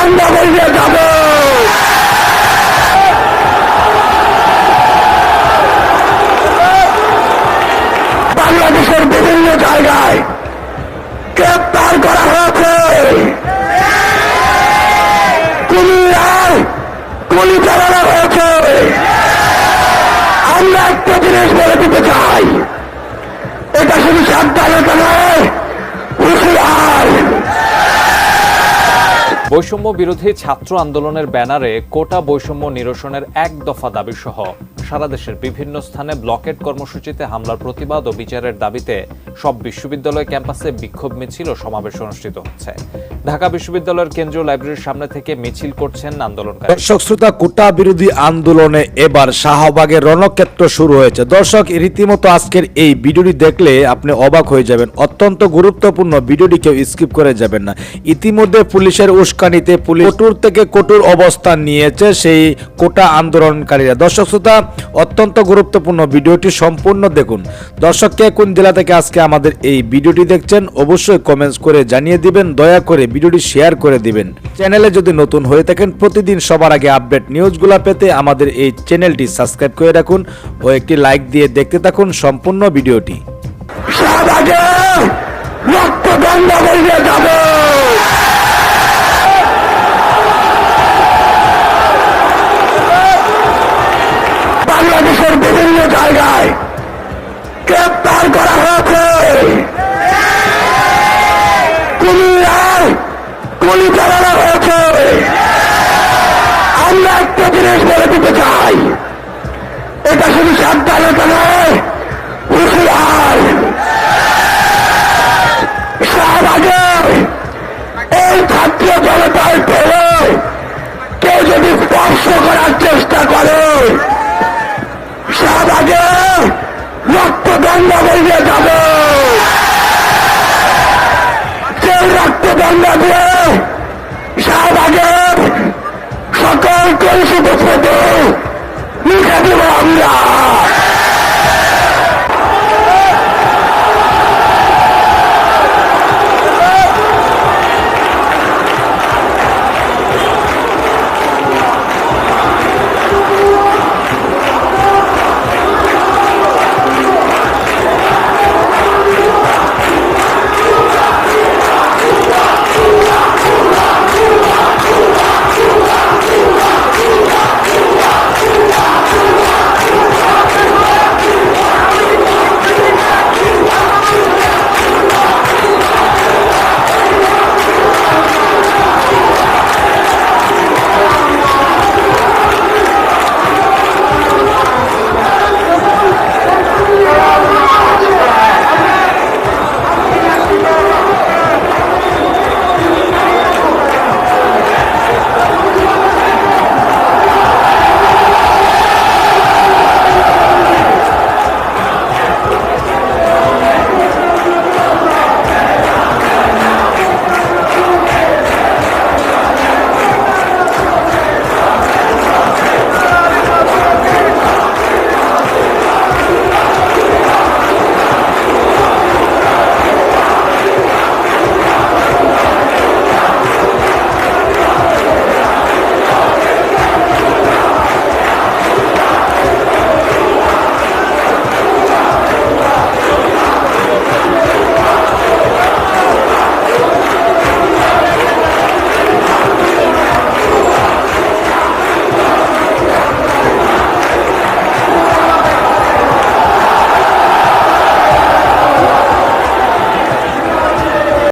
বন্ধ করিয়ে যাব। বাংলাদেশের বিভিন্ন জায়গায় গ্রেপ্তার করা হয়েছে, কুমিল্লায় গুলি চালানো হয়েছে। আমরা একটা জিনিস বলে দিতে চাই, এটা শুধু সাবধানতা নয়, হুঁশিয়ার। বৈষম্য বিরোধী ছাত্র আন্দোলনের ব্যানারে কোটা বৈষম্য নিরসনের এক দফা দাবি সহ সারা দেশের বিভিন্ন স্থানে ব্লকেট কর্মসূচিতে হামলার প্রতিবাদ ও বিচারের দাবিতে সব বিশ্ববিদ্যালয় ক্যাম্পাসে বিক্ষোভ মিছিল ও সমাবেশ অনুষ্ঠিত হচ্ছে। ঢাকা বিশ্ববিদ্যালয়ের কেন্দ্রীয় লাইব্রেরির সামনে থেকে মিছিল করছেন আন্দোলনকারী। দর্শক শ্রোতা, কোটা বিরোধী আন্দোলনে এবার শাহবাগের রণক্ষেত্র শুরু হয়েছে। দর্শক, রীতিমতো আজকের এই ভিডিওটি দেখলে আপনি অবাক হয়ে যাবেন। অত্যন্ত গুরুত্বপূর্ণ ভিডিওটি কেউ স্কিপ করে যাবেন না। ইতিমধ্যে পুলিশের উস্কানিতে পুলিশ কঠোর থেকে কঠোর অবস্থান নিয়েছে সেই কোটা আন্দোলনকারীরা। দর্শক শ্রোতা, অত্যন্ত গুরুত্বপূর্ণ ভিডিওটি সম্পূর্ণ দেখুন। দর্শক, কে কোন জেলা থেকে আজকে আমাদের এই ভিডিওটি দেখছেন অবশ্যই কমেন্টস করে জানিয়ে দিবেন। দয়া করে ভিডিওটি শেয়ার করে দিবেন। চ্যানেলে যদি নতুন হয়ে থাকেন প্রতিদিন সবার আগে আপডেট নিউজগুলো পেতে আমাদের এই চ্যানেলটি সাবস্ক্রাইব করে রাখুন ও একটি লাইক দিয়ে দেখতে থাকুন সম্পূর্ণ ভিডিওটি। বাংলাদেশের বিভিন্ন জায়গায় গ্রেপ্তার করা হয়েছে, কুমিল্লায় গুলি চালানো হয়েছে। আমরা একটা জিনিস বলে দিতে চাই, এটা শুধু সাবধানতা নয়, হুঁশিয়ার। শাহবাগে এই ছাত্র জনতার পেলে কেউ যদি স্পর্শ করার চেষ্টা করে, শাহবাগে রক্তদণ্ড করিয়ে যাব। সেই রক্তদণ্ড দিয়ে শাহবাগের সকল কলুষিত ফটো লিখে দেব আমরা।